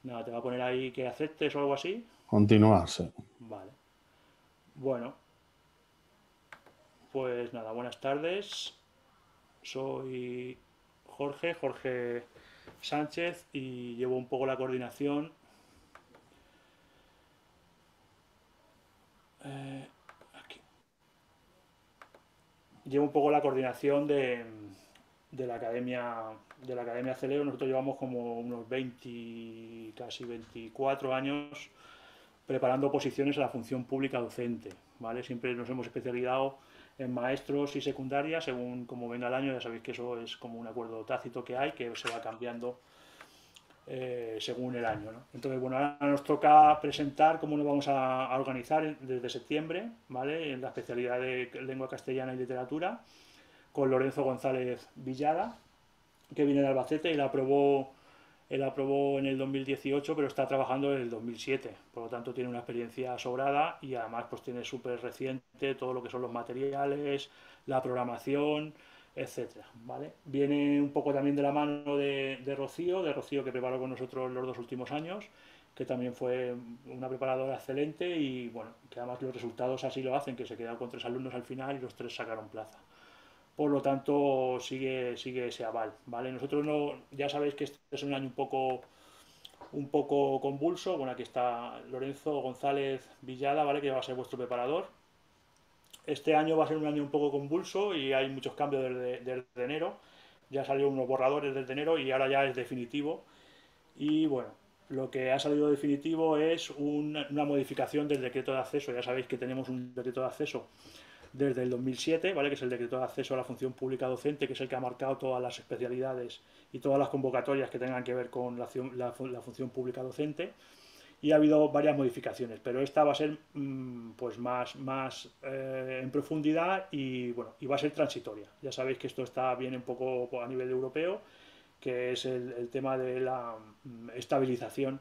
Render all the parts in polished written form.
Nada, te va a poner ahí que aceptes o algo así. Continuar, sí. Vale. Bueno, pues nada, buenas tardes. Soy Jorge Sánchez, y llevo un poco la coordinación. Aquí. Llevo un poco la coordinación de la Academia Celeo. Nosotros llevamos como unos 20, casi 24 años preparando oposiciones a la función pública docente, ¿vale? Siempre nos hemos especializado en maestros y secundaria, según como venga el año. Ya sabéis que eso es como un acuerdo tácito que hay, que se va cambiando según el año, ¿no? Entonces, bueno, ahora nos toca presentar cómo nos vamos a organizar desde septiembre, ¿vale? En la especialidad de lengua castellana y literatura, con Lorenzo González Villada, que viene de Albacete y él aprobó en el 2018, pero está trabajando en el 2007. Por lo tanto, tiene una experiencia sobrada y además pues tiene súper reciente todo lo que son los materiales, la programación, etcétera, ¿vale? Viene un poco también de la mano de Rocío, que preparó con nosotros los 2 últimos años, que también fue una preparadora excelente y bueno, que además los resultados así lo hacen, que se quedaron con 3 alumnos al final y los 3 sacaron plaza. Por lo tanto, sigue ese aval, ¿vale? Nosotros no, ya sabéis que este es un año un poco convulso. Bueno, aquí está Lorenzo González Villada, ¿vale? Que va a ser vuestro preparador. Este año va a ser un año un poco convulso y hay muchos cambios desde enero. Ya salió unos borradores desde enero y ahora ya es definitivo. Y bueno, lo que ha salido definitivo es una modificación del decreto de acceso. Ya sabéis que tenemos un decreto de acceso desde el 2007, ¿vale? Que es el decreto de acceso a la función pública docente, que es el que ha marcado todas las especialidades y todas las convocatorias que tengan que ver con la función pública docente. Y ha habido varias modificaciones, pero esta va a ser pues más en profundidad y bueno, y va a ser transitoria. Ya sabéis que esto está bien un poco a nivel europeo, que es el tema de la estabilización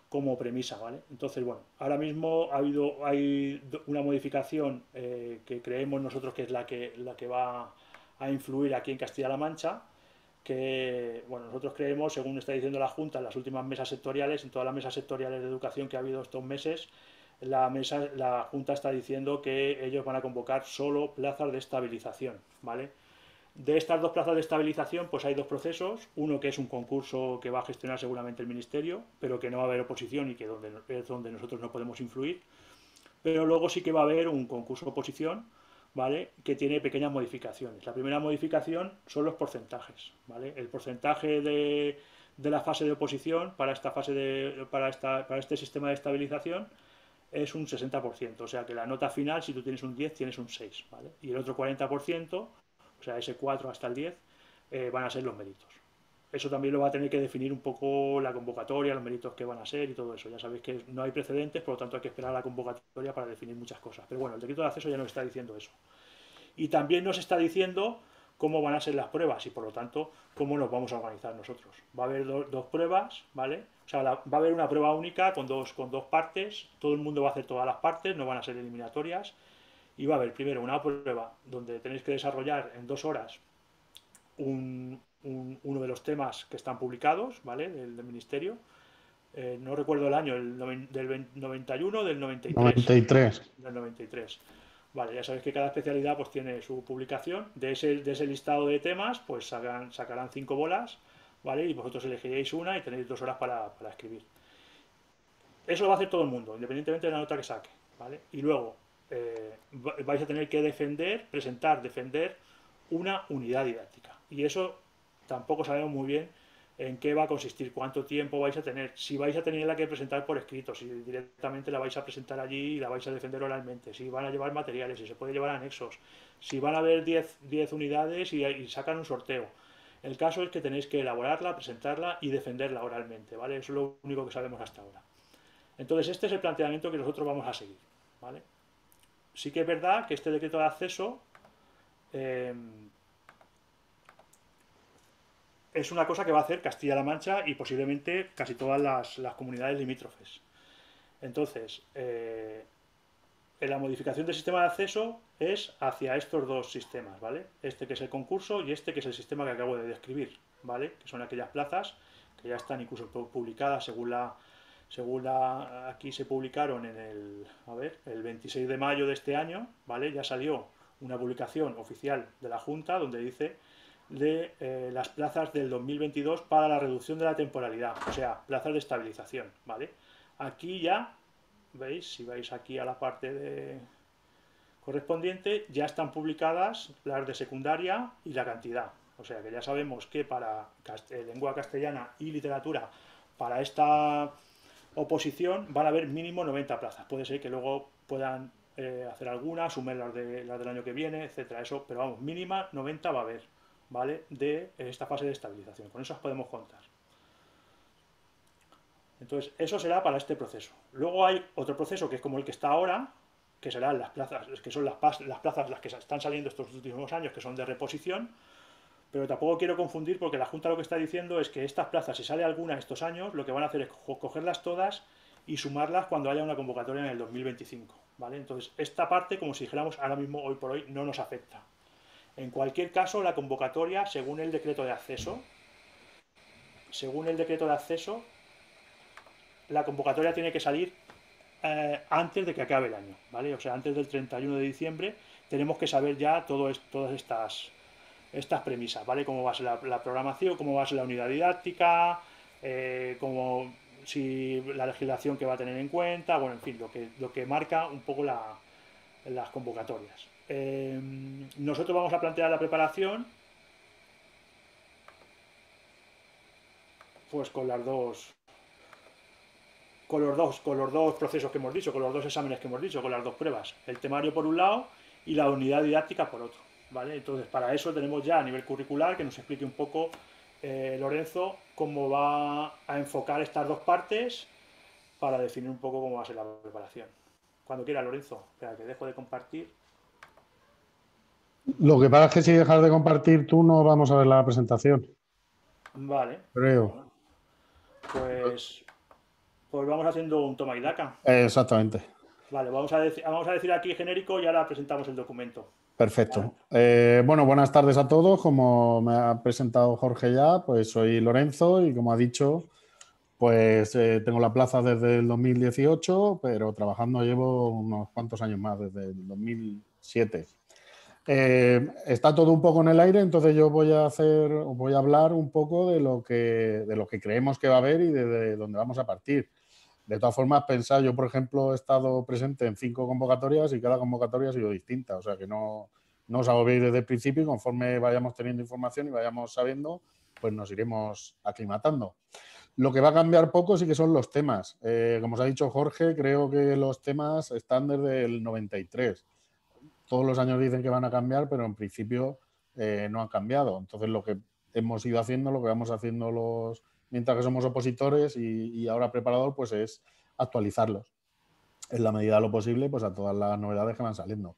como premisa, ¿vale? Entonces, bueno, ahora mismo hay una modificación que creemos nosotros que es la que va a influir aquí en Castilla-La Mancha, que, bueno, nosotros creemos, según está diciendo la Junta en las últimas mesas sectoriales, en todas las mesas sectoriales de educación que ha habido estos meses, la Junta está diciendo que ellos van a convocar solo plazas de estabilización, ¿vale? De estas 2 plazas de estabilización, pues hay 2 procesos. Uno que es un concurso que va a gestionar seguramente el Ministerio, pero que no va a haber oposición y que es donde nosotros no podemos influir. Pero luego sí que va a haber un concurso de oposición, ¿vale? Que tiene pequeñas modificaciones. La primera modificación son los porcentajes, ¿vale? El porcentaje de la fase de oposición para este sistema de estabilización es un 60%. O sea que la nota final, si tú tienes un 10, tienes un 6, ¿vale? Y el otro 40%, o sea, ese 4 hasta el 10, van a ser los méritos. Eso también lo va a tener que definir un poco la convocatoria, los méritos que van a ser y todo eso. Ya sabéis que no hay precedentes, por lo tanto hay que esperar a la convocatoria para definir muchas cosas. Pero bueno, el decreto de acceso ya nos está diciendo eso. Y también nos está diciendo cómo van a ser las pruebas y por lo tanto cómo nos vamos a organizar nosotros. Va a haber dos pruebas, ¿vale? O sea, va a haber una prueba única con dos partes, todo el mundo va a hacer todas las partes, no van a ser eliminatorias, y va a haber primero una prueba donde tenéis que desarrollar en 2 horas uno de los temas que están publicados, ¿vale? Del Ministerio. No recuerdo el año, del 91 o del 93. 93. Del 93. Vale, ya sabéis que cada especialidad pues tiene su publicación. De ese listado de temas, pues sacarán 5 bolas, ¿vale? Y vosotros elegiréis una y tenéis 2 horas para escribir. Eso lo va a hacer todo el mundo, independientemente de la nota que saque, ¿vale? Y luego vais a tener que defender una unidad didáctica. Y eso tampoco sabemos muy bien en qué va a consistir, cuánto tiempo vais a tener, si vais a tenerla que presentar por escrito, si directamente la vais a presentar allí y la vais a defender oralmente, si van a llevar materiales, si se puede llevar anexos, si van a haber 10 unidades y sacan un sorteo. El caso es que tenéis que elaborarla, presentarla y defenderla oralmente, ¿vale? Eso es lo único que sabemos hasta ahora. Entonces, este es el planteamiento que nosotros vamos a seguir, ¿vale? Sí que es verdad que este decreto de acceso eh, es una cosa que va a hacer Castilla-La Mancha y posiblemente casi todas las comunidades limítrofes. Entonces, la modificación del sistema de acceso es hacia estos dos sistemas, ¿vale? Este que es el concurso y este que es el sistema que acabo de describir, ¿vale? Que son aquellas plazas que ya están incluso publicadas aquí se publicaron el 26 de mayo de este año, ¿vale? Ya salió una publicación oficial de la Junta donde dice de las plazas del 2022 para la reducción de la temporalidad, o sea, plazas de estabilización, ¿vale? Aquí ya, ¿veis? Si vais aquí a la parte correspondiente, ya están publicadas las de secundaria y la cantidad. O sea que ya sabemos que para lengua castellana y literatura, para esta oposición van a haber mínimo 90 plazas. Puede ser que luego puedan hacer algunas, sumar las del año que viene, etcétera. Eso, pero vamos, mínima 90 va a haber, ¿vale? De esta fase de estabilización. Con eso podemos contar. Entonces, eso será para este proceso. Luego hay otro proceso que es como el que está ahora, que serán las plazas, que son las plazas las que están saliendo estos últimos años, que son de reposición, pero tampoco quiero confundir porque la Junta lo que está diciendo es que estas plazas, si sale alguna estos años, lo que van a hacer es cogerlas todas y sumarlas cuando haya una convocatoria en el 2025, ¿vale? Entonces, esta parte, como si dijéramos ahora mismo, hoy por hoy, no nos afecta. En cualquier caso, la convocatoria, según el decreto de acceso, la convocatoria tiene que salir antes de que acabe el año, ¿vale? O sea, antes del 31 de diciembre tenemos que saber ya todas estas premisas, ¿vale? Cómo va a ser la programación, cómo va a ser la unidad didáctica, si la legislación que va a tener en cuenta, bueno, en fin, lo que marca un poco las convocatorias. Nosotros vamos a plantear la preparación pues con los dos procesos que hemos dicho, con los dos exámenes que hemos dicho, con las dos pruebas. El temario por un lado y la unidad didáctica por otro. ¿Vale? Entonces, para eso tenemos ya a nivel curricular que nos explique un poco Lorenzo cómo va a enfocar estas dos partes para definir un poco cómo va a ser la preparación. Cuando quiera, Lorenzo. Espera, que dejo de compartir. Lo que pasa es que si dejas de compartir tú no vamos a ver la presentación. Vale. Creo. Pues vamos haciendo un toma y daca. Exactamente. Vale, vamos a decir aquí genérico y ahora presentamos el documento. Perfecto. Vale. Bueno, buenas tardes a todos. Como me ha presentado Jorge ya, pues soy Lorenzo y como ha dicho, pues tengo la plaza desde el 2018, pero trabajando llevo unos cuantos años más, desde el 2007. Está todo un poco en el aire, entonces yo voy a hablar un poco de lo que creemos que va a haber y de dónde vamos a partir. De todas formas, pensar, yo por ejemplo he estado presente en 5 convocatorias y cada convocatoria ha sido distinta, o sea que no os agobiéis desde el principio y conforme vayamos teniendo información y vayamos sabiendo, pues nos iremos aclimatando. Lo que va a cambiar poco sí que son los temas. Como os ha dicho Jorge, creo que los temas están desde el 93. Todos los años dicen que van a cambiar, pero en principio no han cambiado. Entonces lo que hemos ido haciendo, lo que vamos haciendo mientras que somos opositores y ahora preparador, pues es actualizarlos en la medida de lo posible pues a todas las novedades que van saliendo.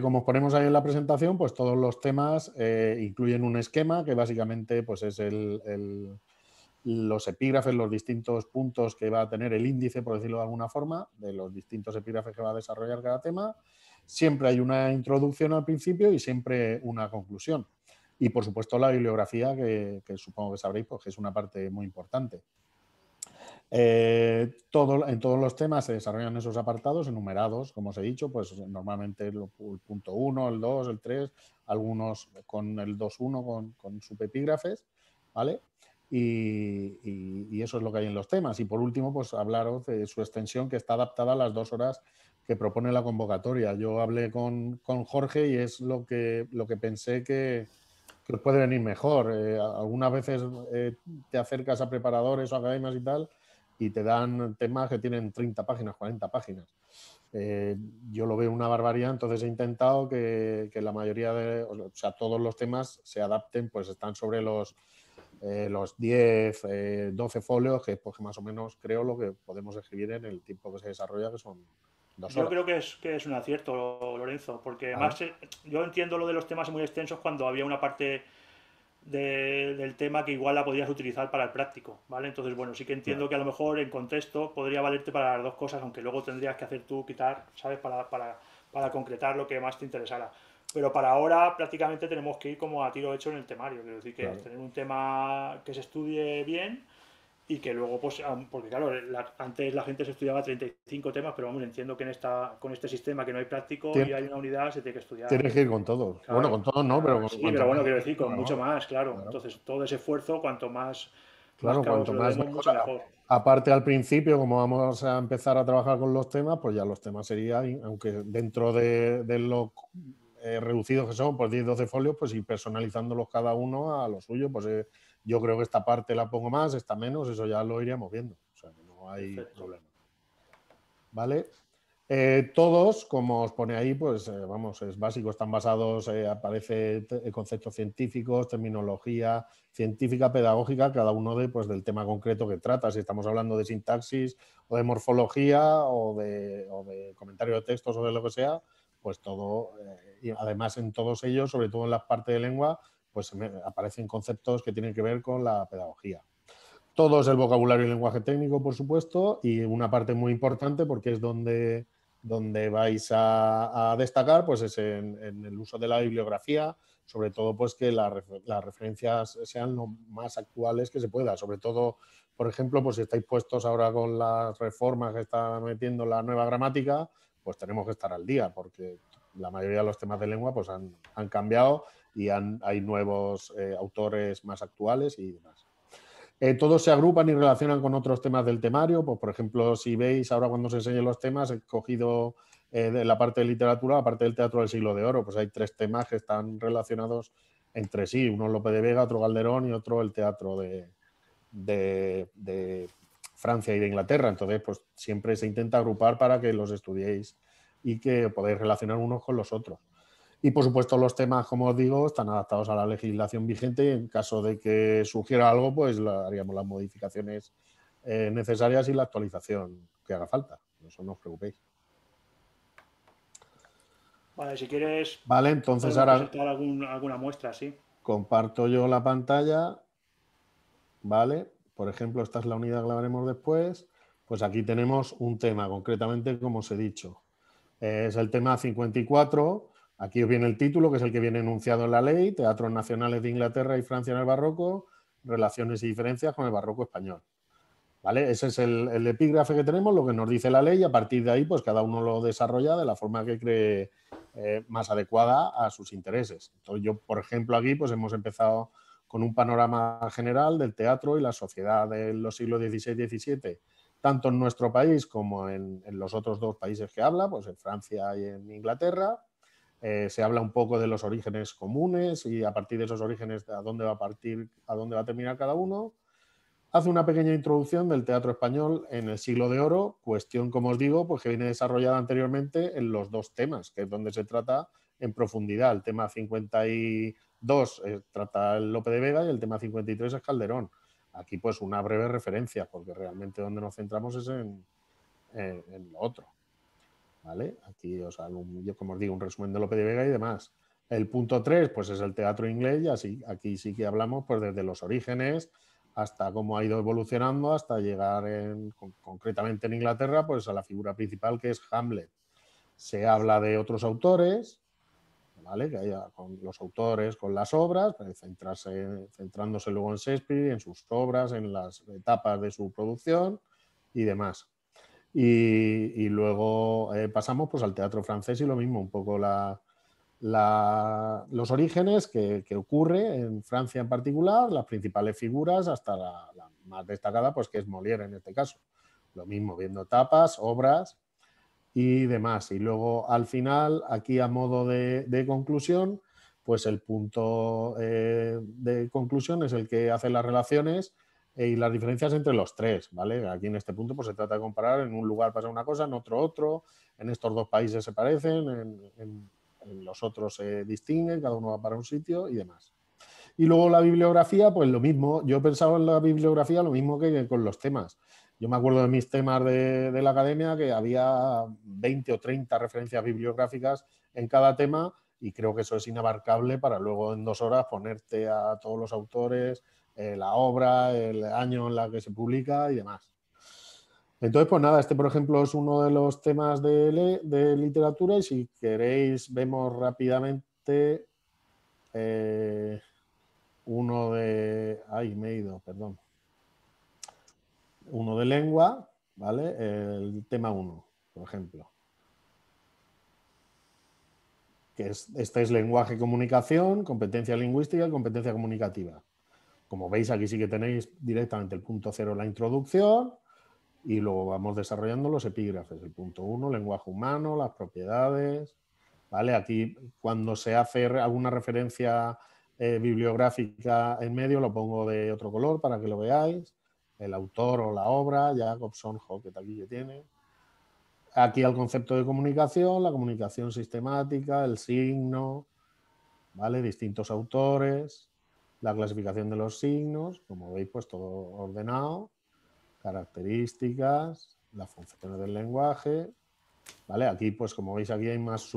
Como os ponemos ahí en la presentación, pues todos los temas incluyen un esquema que básicamente pues es los epígrafes, los distintos puntos que va a tener el índice, por decirlo de alguna forma, de los distintos epígrafes que va a desarrollar cada tema. Siempre hay una introducción al principio y siempre una conclusión. Y, por supuesto, la bibliografía, que supongo que sabréis, pues, que es una parte muy importante. En todos los temas se desarrollan esos apartados enumerados, como os he dicho, pues normalmente el punto 1, el 2, el 3, algunos con el 2.1 con subepígrafes, ¿vale? Y eso es lo que hay en los temas. Y por último, pues hablaros de su extensión, que está adaptada a las 2 horas que propone la convocatoria. Yo hablé con Jorge y es lo que pensé que os puede venir mejor. Algunas veces te acercas a preparadores o academias y tal y te dan temas que tienen 30 páginas, 40 páginas. Yo lo veo una barbaridad, entonces he intentado que la mayoría o sea, todos los temas se adapten, pues están sobre los 10, 12 folios, que pues más o menos creo lo que podemos escribir en el tiempo que se desarrolla, que son 2 Yo horas. creo que es un acierto, Lorenzo, porque ¿Vale? además yo entiendo lo de los temas muy extensos cuando había una parte del tema que igual la podrías utilizar para el práctico, ¿vale? Entonces, bueno, sí que entiendo que a lo mejor en contexto podría valerte para las dos cosas, aunque luego tendrías que hacer tú, quitar, ¿sabes? Para concretar lo que más te interesara. Pero para ahora prácticamente tenemos que ir como a tiro hecho en el temario. Quiero decir que Claro. tener un tema que se estudie bien y que luego, pues, porque claro, antes la gente se estudiaba 35 temas, pero vamos, entiendo que con este sistema que no hay práctico y Tien- hay una unidad, se tiene que estudiar. Tienes que ir con todos. Bueno, Claro, con todos o no, pero sea, sí, cuanto pero más bueno, quiero decir, ejemplo, con mucho mejor. más, claro. Claro. Entonces, todo ese esfuerzo, cuanto más Claro, claro cuanto se lo más demos, mejor. mucho mejor. Aparte al principio, como vamos a empezar a trabajar con los temas, pues ya los temas serían, aunque dentro de lo reducidos que son, pues 10, 12 folios, pues ir personalizándolos cada uno a lo suyo. Pues yo creo que esta parte la pongo más, esta menos, eso ya lo iríamos viendo. O sea, que no hay Perfecto. problema. ¿Vale? Todos, como os pone ahí, pues vamos, es básico, están basados, aparece conceptos científicos, terminología científica, pedagógica, cada uno pues, del tema concreto que trata. Si estamos hablando de sintaxis o de morfología o de comentario de textos o de lo que sea, pues todo, y además en todos ellos, sobre todo en la parte de lengua, pues aparecen conceptos que tienen que ver con la pedagogía. Todo es el vocabulario y lenguaje técnico, por supuesto, y una parte muy importante porque es donde vais a destacar, pues es en el uso de la bibliografía, sobre todo pues que las referencias sean lo más actuales que se pueda, sobre todo, por ejemplo, pues si estáis puestos ahora con las reformas que está metiendo la nueva gramática, pues tenemos que estar al día porque la mayoría de los temas de lengua pues han cambiado y hay nuevos autores más actuales y demás. Todos se agrupan y relacionan con otros temas del temario. Pues, por ejemplo, si veis ahora cuando os enseño los temas, he cogido de la parte de literatura, la parte del teatro del siglo de oro. Pues hay 3 temas que están relacionados entre sí. Uno Lope de Vega, otro Calderón y otro el teatro de Francia y de Inglaterra. Entonces, pues siempre se intenta agrupar para que los estudiéis y que podáis relacionar unos con los otros. Y por supuesto los temas, como os digo, están adaptados a la legislación vigente y en caso de que surgiera algo, pues haríamos las modificaciones necesarias y la actualización que haga falta. Eso no os preocupéis. Vale, si quieres, Vale, entonces podemos ahora presentar alguna muestra, sí. comparto yo la pantalla. Vale, por ejemplo, esta es la unidad que la veremos después. Pues aquí tenemos un tema, concretamente, como os he dicho. Es el tema 54. Aquí os viene el título, que es el que viene enunciado en la ley, Teatros Nacionales de Inglaterra y Francia en el Barroco, relaciones y diferencias con el Barroco español. ¿Vale? Ese es el epígrafe que tenemos, lo que nos dice la ley, y a partir de ahí, pues cada uno lo desarrolla de la forma que cree más adecuada a sus intereses. Entonces, yo, por ejemplo, aquí pues hemos empezado con un panorama general del teatro y la sociedad de los siglos XVI y XVII, tanto en nuestro país como en los otros 2 países que habla, pues en Francia y en Inglaterra. Se habla un poco de los orígenes comunes y a partir de esos orígenes a dónde va a partir, a dónde va a terminar cada uno. Hace una pequeña introducción del teatro español en el siglo de oro, cuestión, como os digo, pues que viene desarrollada anteriormente en los 2 temas, que es donde se trata en profundidad. El tema 52 trata el Lope de Vega y el tema 53 es Calderón. Aquí pues una breve referencia, porque realmente donde nos centramos es en lo otro. ¿Vale? Aquí os hago, yo como os digo, un resumen de Lope de Vega y demás. El punto 3 pues es el teatro inglés y así, aquí sí que hablamos pues desde los orígenes hasta cómo ha ido evolucionando hasta llegar concretamente en Inglaterra pues a la figura principal que es Hamlet. Se habla de otros autores, ¿vale? Que haya con los autores, con las obras, centrándose luego en Shakespeare, en sus obras, en las etapas de su producción y demás. Y luego pasamos pues, al teatro francés y lo mismo, un poco los orígenes que ocurre en Francia en particular, las principales figuras, hasta la más destacada, pues que es Molière en este caso. Lo mismo, viendo etapas, obras y demás. Y luego al final, aquí a modo de conclusión, pues el punto de conclusión es el que hace las relaciones y las diferencias entre los 3, ¿vale? Aquí en este punto pues se trata de comparar, en un lugar pasa una cosa, en otro, en estos 2 países se parecen, en los otros se distinguen, cada uno va para un sitio y demás. Y luego la bibliografía, pues lo mismo, yo he pensado en la bibliografía lo mismo que con los temas. Yo me acuerdo de mis temas de la academia que había 20 o 30 referencias bibliográficas en cada tema y creo que eso es inabarcable para luego en 2 horas ponerte a todos los autores, la obra, el año en la que se publica y demás. Entonces, pues nada, este por ejemplo es uno de los temas de literatura y si queréis vemos rápidamente parte, uno de... Ay, me he ido, perdón. Uno de lengua, ¿vale? El tema 1, por ejemplo. Este es lenguaje, comunicación, competencia lingüística y competencia comunicativa. Como veis, aquí sí que tenéis directamente el punto 0, la introducción, y luego vamos desarrollando los epígrafes. El punto 1, lenguaje humano, las propiedades, ¿vale? Aquí, cuando se hace alguna referencia bibliográfica en medio, lo pongo de otro color para que lo veáis. El autor o la obra, Jacobson, Hockett, aquí que tiene. Aquí el concepto de comunicación, la comunicación sistemática, el signo, ¿vale? Distintos autores, la clasificación de los signos, como veis, pues todo ordenado, características, las funciones del lenguaje, ¿vale? Aquí, pues como veis, aquí hay más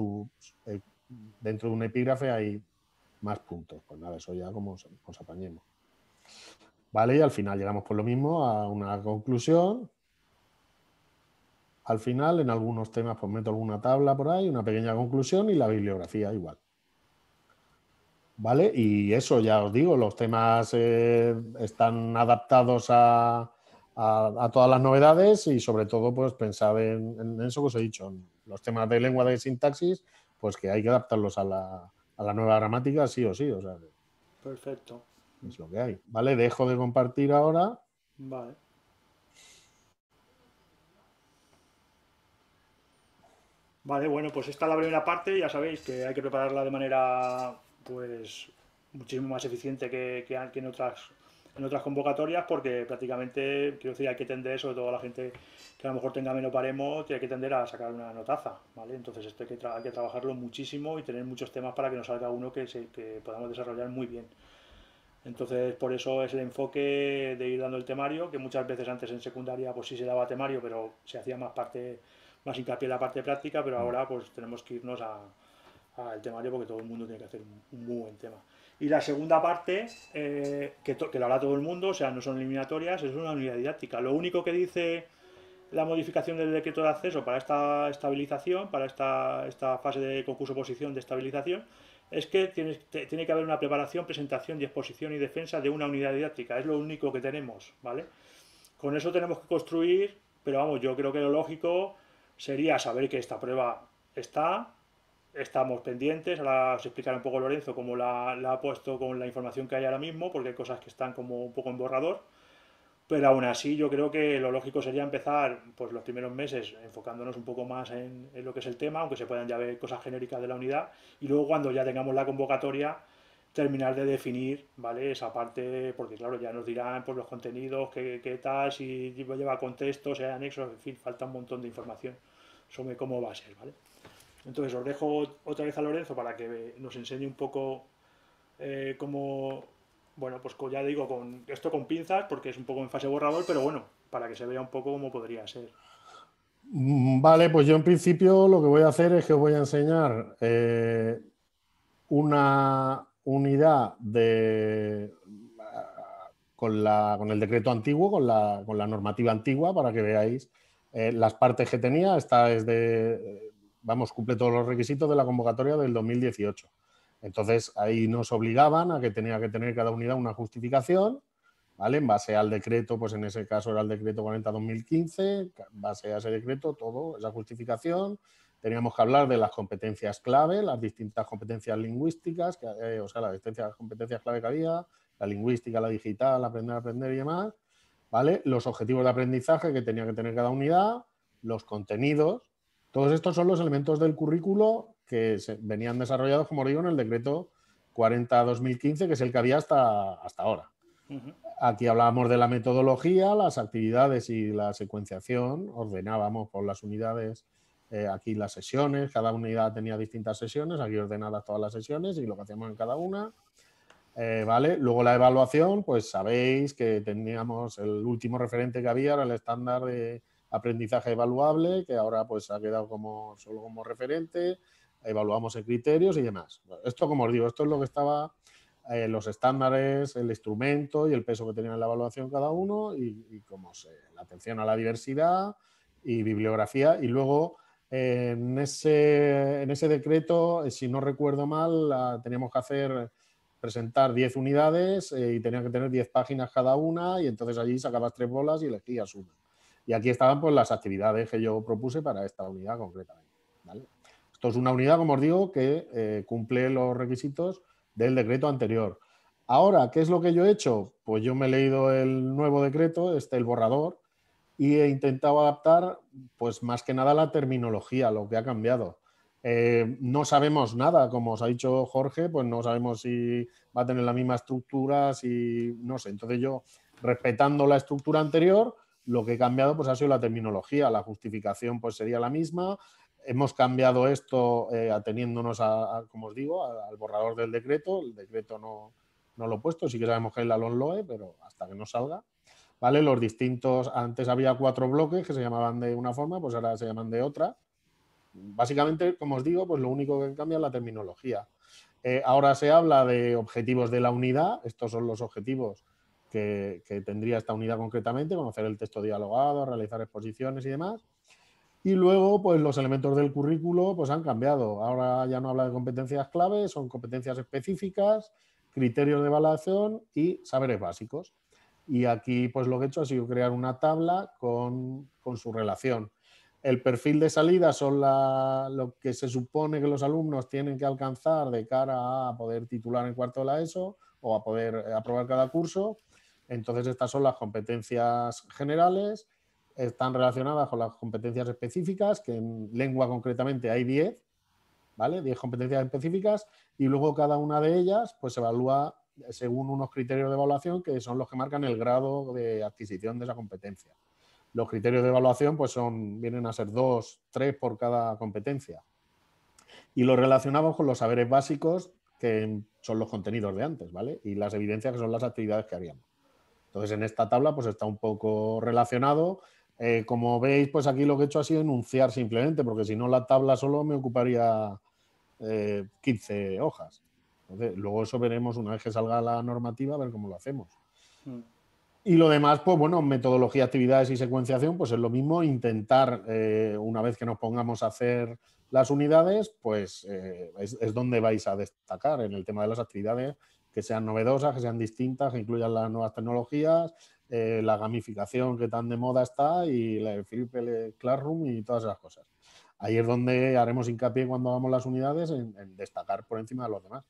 dentro de un epígrafe hay más puntos. Pues nada, eso ya como os apañemos. ¿Vale? Y al final llegamos por lo mismo a una conclusión. Al final, en algunos temas, pues meto alguna tabla por ahí, una pequeña conclusión y la bibliografía igual. ¿Vale? Y eso, ya os digo, los temas están adaptados a todas las novedades y sobre todo, pues pensad en eso que os he dicho, en los temas de lengua de sintaxis, pues que hay que adaptarlos a la nueva gramática sí o sí. O sea, Perfecto. es lo que hay. ¿Vale? Dejo de compartir ahora. Vale. Vale, bueno, pues esta es la primera parte. Ya sabéis que hay que prepararla de manera, pues, muchísimo más eficiente que en otras convocatorias, porque prácticamente, quiero decir, hay que tender, sobre todo a la gente que a lo mejor tenga menos baremo, tiene que tender a sacar una notaza, ¿vale? Entonces esto hay que trabajarlo muchísimo y tener muchos temas para que nos salga uno que podamos desarrollar muy bien. Entonces, por eso es el enfoque de ir dando el temario, que muchas veces antes en secundaria pues sí se daba temario, pero se hacía más hincapié en la parte práctica, pero ahora pues tenemos que irnos al temario porque todo el mundo tiene que hacer un muy buen tema. Y la segunda parte, que lo hará todo el mundo, o sea, no son eliminatorias, es una unidad didáctica. Lo único que dice la modificación del decreto de acceso para esta estabilización, para esta fase de concurso-oposición de estabilización, es que tiene que haber una preparación, presentación y exposición y defensa de una unidad didáctica. Es lo único que tenemos, ¿vale? Con eso tenemos que construir, pero vamos, yo creo que lo lógico sería saber que esta prueba estamos pendientes. Ahora os explicaré un poco Lorenzo cómo la ha puesto con la información que hay ahora mismo, porque hay cosas que están como un poco en borrador. Pero aún así yo creo que lo lógico sería empezar pues los primeros meses enfocándonos un poco más en lo que es el tema, aunque se puedan ya ver cosas genéricas de la unidad, y luego cuando ya tengamos la convocatoria terminar de definir, ¿vale? Esa parte, porque claro, ya nos dirán pues los contenidos, qué tal, si lleva contextos, si hay anexos, en fin, falta un montón de información sobre cómo va a ser, ¿vale? Entonces os dejo otra vez a Lorenzo para que nos enseñe un poco cómo, bueno, pues ya digo, con esto con pinzas, porque es un poco en fase borrador, pero bueno, para que se vea un poco cómo podría ser. Vale, pues yo en principio lo que voy a hacer es que os voy a enseñar una unidad con el decreto antiguo, con la normativa antigua, para que veáis las partes que tenía. Esta es vamos, cumple todos los requisitos de la convocatoria del 2018. Entonces, ahí nos obligaban a que tenía que tener cada unidad una justificación, ¿vale? En base al decreto, pues en ese caso era el decreto 40-2015, en base a ese decreto, todo, esa justificación. Teníamos que hablar de las competencias clave, las distintas competencias lingüísticas, o sea, las distintas competencias clave que había, la lingüística, la digital, aprender y demás, ¿vale? Los objetivos de aprendizaje que tenía que tener cada unidad, los contenidos. Todos estos son los elementos del currículo que venían desarrollados, como os digo, en el decreto 40-2015, que es el que había hasta ahora. Aquí hablábamos de la metodología, las actividades y la secuenciación, ordenábamos por las unidades, aquí las sesiones, cada unidad tenía distintas sesiones, aquí ordenadas todas las sesiones y lo que hacíamos en cada una. ¿Vale? Luego la evaluación, pues sabéis que teníamos el último referente que había, era el estándar de aprendizaje evaluable, que ahora pues ha quedado solo como referente, evaluamos en criterios y demás. Esto, como os digo, esto es lo que estaba, los estándares, el instrumento y el peso que tenía en la evaluación cada uno y como la atención a la diversidad y bibliografía. Y luego En ese decreto, si no recuerdo mal, teníamos que presentar 10 unidades y tenían que tener 10 páginas cada una, y entonces allí sacabas 3 bolas y elegías una. Y aquí estaban pues las actividades que yo propuse para esta unidad concretamente, ¿vale? Esto es una unidad, como os digo, que cumple los requisitos del decreto anterior. Ahora, ¿qué es lo que yo he hecho? Pues yo me he leído el nuevo decreto, el borrador, y he intentado adaptar, pues más que nada la terminología, lo que ha cambiado. No sabemos nada, como os ha dicho Jorge, pues no sabemos si va a tener la misma estructura, si no sé. Entonces yo, respetando la estructura anterior, lo que he cambiado pues ha sido la terminología, la justificación pues sería la misma. Hemos cambiado esto ateniéndonos como os digo, al borrador del decreto. El decreto no lo he puesto, sí que sabemos que es la LOMLOE, pero hasta que no salga. ¿Vale? Los distintos, antes había 4 bloques que se llamaban de una forma, pues ahora se llaman de otra. Básicamente, como os digo, pues lo único que cambia es la terminología. Ahora se habla de objetivos de la unidad. Estos son los objetivos que tendría esta unidad concretamente: conocer el texto dialogado, realizar exposiciones y demás. Y luego, pues los elementos del currículo pues han cambiado. Ahora ya no habla de competencias clave, son competencias específicas, criterios de evaluación y saberes básicos. Y aquí pues lo que he hecho ha sido crear una tabla con su relación. El perfil de salida son lo que se supone que los alumnos tienen que alcanzar de cara a poder titular en cuarto de la ESO o a poder aprobar cada curso. Entonces estas son las competencias generales, están relacionadas con las competencias específicas, que en lengua concretamente hay 10, ¿vale? 10 competencias específicas, y luego cada una de ellas pues se evalúa según unos criterios de evaluación que son los que marcan el grado de adquisición de esa competencia. Los criterios de evaluación pues vienen a ser 2, 3 por cada competencia. Y lo relacionamos con los saberes básicos, que son los contenidos de antes, ¿vale? Y las evidencias, que son las actividades que haríamos. Entonces, en esta tabla pues está un poco relacionado. Como veis, pues aquí lo que he hecho ha sido enunciar simplemente, porque si no la tabla solo me ocuparía 15 hojas. Entonces, luego eso veremos una vez que salga la normativa, a ver cómo lo hacemos. Y lo demás, pues bueno, metodología, actividades y secuenciación, pues es lo mismo. Intentar, una vez que nos pongamos a hacer las unidades, pues es donde vais a destacar en el tema de las actividades, que sean novedosas, que sean distintas, que incluyan las nuevas tecnologías, la gamificación que tan de moda está, y el Flipped Classroom y todas esas cosas. Ahí es donde haremos hincapié cuando hagamos las unidades, en destacar por encima de los demás.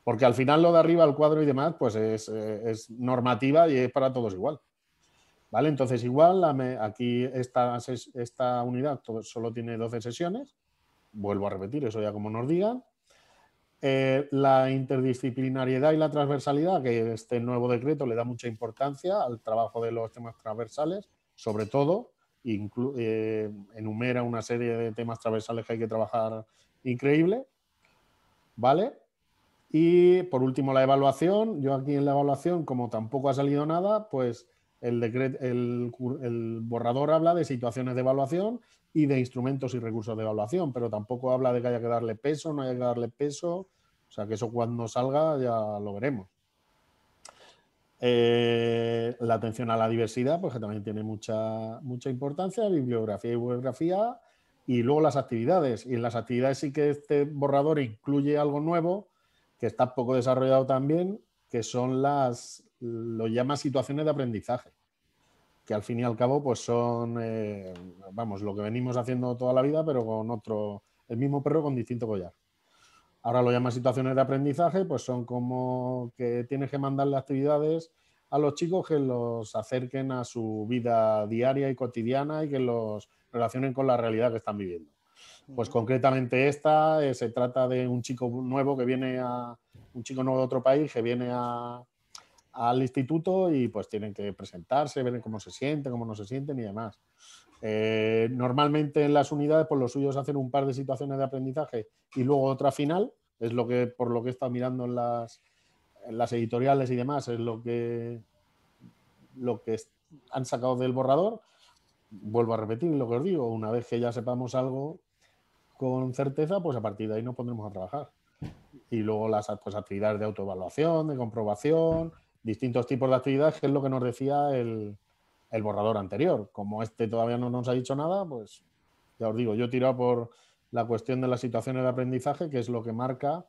Porque al final lo de arriba, el cuadro y demás, pues es normativa y es para todos igual. ¿Vale? Entonces, igual, aquí esta unidad solo tiene 12 sesiones. Vuelvo a repetir, eso ya como nos digan. La interdisciplinariedad y la transversalidad, que este nuevo decreto le da mucha importancia al trabajo de los temas transversales, sobre todo, enumera una serie de temas transversales que hay que trabajar increíble. ¿Vale? Y por último, la evaluación. Yo aquí en la evaluación, como tampoco ha salido nada, pues el borrador habla de situaciones de evaluación y de instrumentos y recursos de evaluación, pero tampoco habla de que haya que darle peso, no haya que darle peso. O sea, que eso cuando salga ya lo veremos. La atención a la diversidad, pues que también tiene mucha importancia, bibliografía y bibliografía, y luego las actividades. Y en las actividades sí que este borrador incluye algo nuevo, que está poco desarrollado también, que son lo llama situaciones de aprendizaje, que al fin y al cabo pues son, vamos, lo que venimos haciendo toda la vida, pero con el mismo perro con distinto collar. Ahora lo llama situaciones de aprendizaje, pues son como que tienes que mandarle actividades a los chicos que los acerquen a su vida diaria y cotidiana y que los relacionen con la realidad que están viviendo. Pues concretamente esta se trata de un chico nuevo un chico nuevo de otro país que viene al instituto, y pues tienen que presentarse, ver cómo se siente, cómo no se sienten y demás. Normalmente en las unidades, pues lo suyo es hacer un par de situaciones de aprendizaje y luego otra final. Es por lo que he estado mirando en las editoriales y demás, es lo que han sacado del borrador. Vuelvo a repetir lo que os digo: una vez que ya sepamos algo con certeza, pues a partir de ahí nos pondremos a trabajar. Y luego las actividades de autoevaluación, de comprobación, distintos tipos de actividades, que es lo que nos decía el borrador anterior. Como este todavía no nos ha dicho nada, pues Ya os digo, yo he tirado por la cuestión de las situaciones de aprendizaje, que es lo que marca,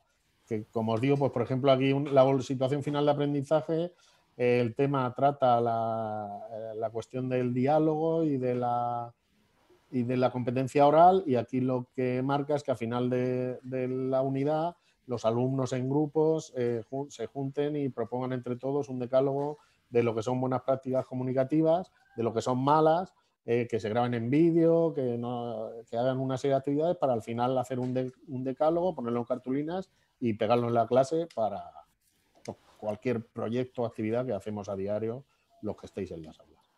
que como os digo, pues por ejemplo aquí la situación final de aprendizaje, el tema trata la cuestión del diálogo y de la competencia oral, y aquí lo que marca es que al final de la unidad los alumnos en grupos se junten y propongan entre todos un decálogo de lo que son buenas prácticas comunicativas, de lo que son malas, que se graben en vídeo, que hagan una serie de actividades para al final hacer un decálogo, ponerlo en cartulinas y pegarlo en la clase para cualquier proyecto o actividad que hacemos a diario los que estéis en las aulas.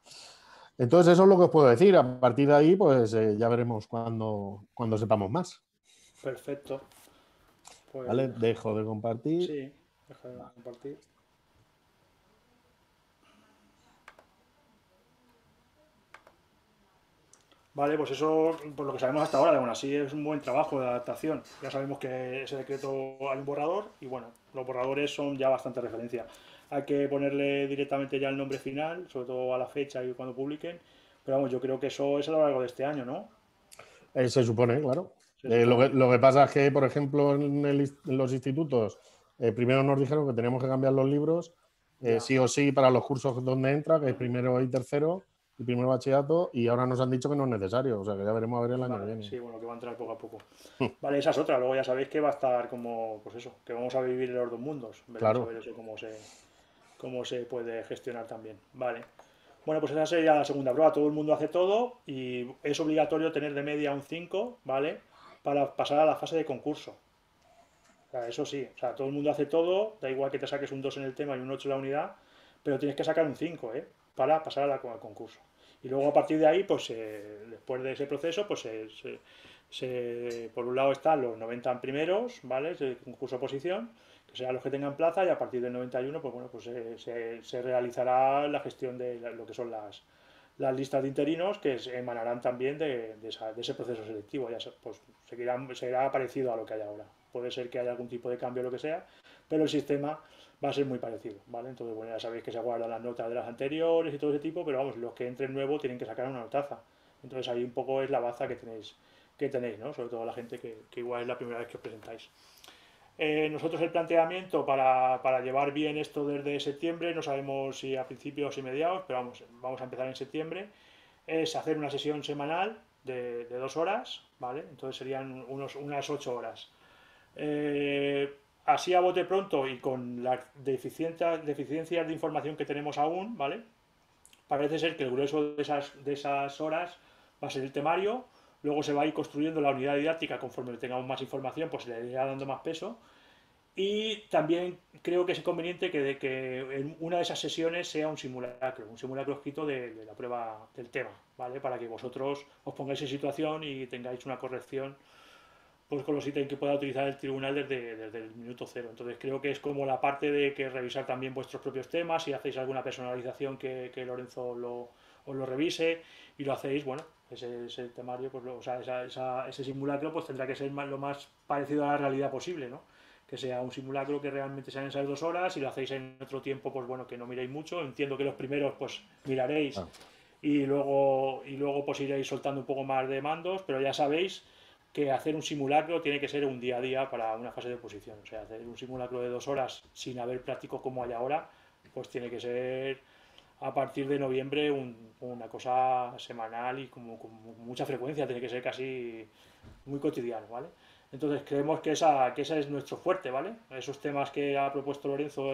Entonces, eso es lo que os puedo decir. A partir de ahí, pues ya veremos cuando sepamos más. Perfecto. ¿Vale? Pues Dejo de compartir. sí, deja de compartir. Vale, pues eso, por lo que sabemos hasta ahora, bueno, así es un buen trabajo de adaptación. Ya sabemos que ese decreto hay un borrador y bueno, los borradores son ya bastante referencia. Hay que ponerle directamente ya el nombre final, sobre todo a la fecha y cuando publiquen. Pero vamos, yo creo que eso es a lo largo de este año, ¿no? Se supone, claro. Se supone. Lo que pasa es que, por ejemplo, en los institutos, primero nos dijeron que teníamos que cambiar los libros, Ya. sí o sí, para los cursos donde entra, que es primero y tercero, y primero bachillerato, y ahora nos han dicho que no es necesario. O sea, que ya veremos a ver el año que Vale, viene. sí, bueno, que va a entrar poco a poco. Vale, esa es otra. Luego ya sabéis que va a estar como, pues eso, que vamos a vivir en los dos mundos. Veremos a Claro. ver eso cómo se puede gestionar también. Vale. Bueno, pues esa sería la segunda prueba. Todo el mundo hace todo y es obligatorio tener de media un 5, ¿vale? Para pasar a la fase de concurso. O sea, eso sí, o sea, todo el mundo hace todo, da igual que te saques un 2 en el tema y un 8 en la unidad, pero tienes que sacar un 5, ¿eh? Para pasar al concurso. Y luego a partir de ahí, pues después de ese proceso, pues por un lado están los 90 primeros, ¿vale? El concurso de posición, que serán los que tengan plaza, y a partir del 91, pues bueno, pues se realizará la gestión de lo que son las listas de interinos, que emanarán también de ese proceso selectivo. Ya pues será parecido a lo que hay ahora. Puede ser que haya algún tipo de cambio o lo que sea, pero el sistema va a ser muy parecido, ¿vale? Entonces, bueno, ya sabéis que se guardan las notas de las anteriores y todo ese tipo, pero vamos, los que entren nuevo tienen que sacar una notaza. Entonces ahí un poco es la baza que tenéis, ¿no? Sobre todo la gente que igual es la primera vez que os presentáis. Nosotros el planteamiento para llevar bien esto desde septiembre, no sabemos si a principios o si mediados, pero vamos a empezar en septiembre, es hacer una sesión semanal de 2 horas, ¿vale? Entonces serían unas 8 horas. Así a bote pronto y con las deficiencias de información que tenemos aún, ¿vale? Parece ser que el grueso de esas horas va a ser el temario, luego se va a ir construyendo la unidad didáctica conforme tengamos más información, pues se le irá dando más peso. Y también creo que es conveniente que en una de esas sesiones sea un simulacro escrito de la prueba del tema, ¿vale? Para que vosotros os pongáis en situación y tengáis una corrección pues con los ítems que pueda utilizar el tribunal desde el minuto cero. Entonces creo que es como la parte de que revisar también vuestros propios temas, si hacéis alguna personalización que Lorenzo os lo revise y lo hacéis, bueno, ese temario, pues o sea, ese simulacro pues tendrá que ser lo más parecido a la realidad posible, ¿no? Que sea un simulacro que realmente sean esas 2 horas y lo hacéis en otro tiempo, pues bueno, que no miréis mucho. Entiendo que los primeros pues miraréis Claro. y luego pues iréis soltando un poco más de mandos, pero ya sabéis que hacer un simulacro tiene que ser un día a día para una fase de oposición. O sea, hacer un simulacro de 2 horas sin haber práctico como hay ahora, pues tiene que ser a partir de noviembre una cosa semanal y con mucha frecuencia, tiene que ser casi muy cotidiano, ¿vale? Entonces creemos que esa es nuestro fuerte, ¿vale? Esos temas que ha propuesto Lorenzo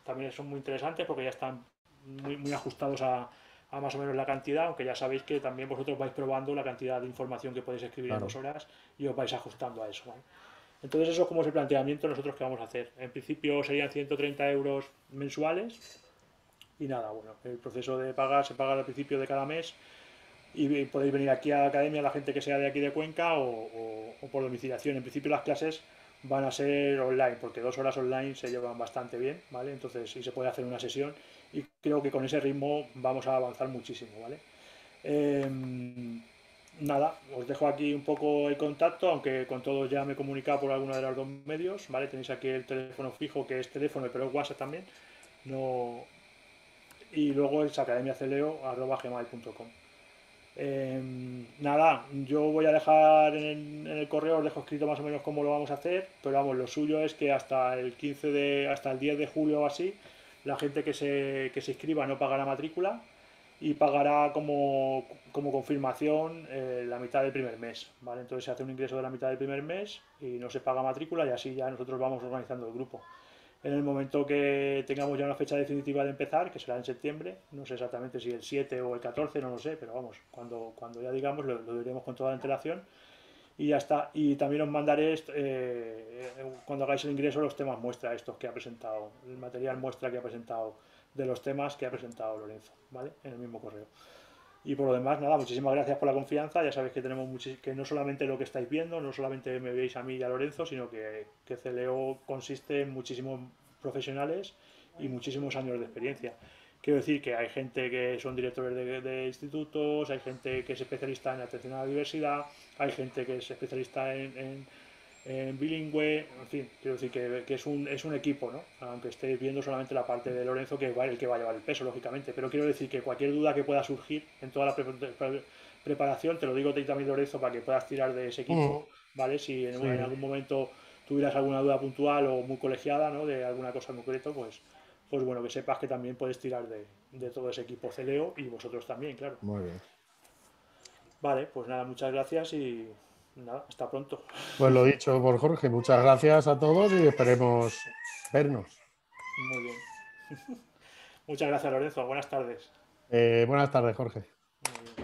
también son muy interesantes porque ya están muy, muy ajustados a más o menos la cantidad, aunque ya sabéis que también vosotros vais probando la cantidad de información que podéis escribir en Claro. 2 horas y os vais ajustando a eso, ¿vale? Entonces eso es como es el planteamiento nosotros que vamos a hacer. En principio serían 130 euros mensuales y nada, bueno, el proceso de pagar se paga al principio de cada mes y podéis venir aquí a la academia la gente que sea de aquí de Cuenca o por domiciliación. En principio las clases van a ser online, porque 2 horas online se llevan bastante bien, ¿vale? Entonces sí se puede hacer una sesión y creo que con ese ritmo vamos a avanzar muchísimo, ¿vale? Eh, nada, os dejo aquí un poco el contacto, aunque con todos ya me he comunicado por alguno de los dos medios, ¿vale? Tenéis aquí el teléfono fijo, que es teléfono, pero es WhatsApp también, no... y luego es academiaceleo@gmail.com. Nada, yo voy a dejar en el correo, os dejo escrito más o menos cómo lo vamos a hacer, pero vamos, lo suyo es que hasta el 10 de julio o así, la gente que se inscriba no pagará matrícula y pagará como confirmación la mitad del primer mes, ¿vale? Entonces se hace un ingreso de la mitad del primer mes y no se paga matrícula y así ya nosotros vamos organizando el grupo. En el momento que tengamos ya una fecha definitiva de empezar, que será en septiembre, no sé exactamente si el 7 o el 14, no lo sé, pero vamos, cuando ya digamos lo diremos con toda la antelación y ya está. Y también os mandaré, cuando hagáis el ingreso, los temas muestra, estos que ha presentado, el material muestra que ha presentado de los temas que ha presentado Lorenzo, ¿vale? En el mismo correo. Y por lo demás, nada, muchísimas gracias por la confianza. Ya sabéis que que no solamente lo que estáis viendo, no solamente me veis a mí y a Lorenzo, sino que CLO consiste en muchísimos profesionales y muchísimos años de experiencia. Quiero decir que hay gente que son directores de institutos, hay gente que es especialista en atención a la diversidad, hay gente que es especialista en bilingüe, en fin, quiero decir que es un equipo, ¿no? Aunque estéis viendo solamente la parte de Lorenzo, que es el que va a llevar el peso, lógicamente, pero quiero decir que cualquier duda que pueda surgir en toda la preparación, te lo digo a ti también, Lorenzo, para que puedas tirar de ese equipo, ¿vale? Si en Sí. algún momento tuvieras alguna duda puntual o muy colegiada, ¿no? De alguna cosa en concreto, pues bueno, que sepas que también puedes tirar de todo ese equipo CLEO y vosotros también, claro. Muy bien. Vale, pues nada, muchas gracias y nada, hasta pronto. Pues lo dicho por Jorge, muchas gracias a todos y esperemos vernos. Muy bien. Muchas gracias, Lorenzo. Buenas tardes. Buenas tardes, Jorge. Muy bien.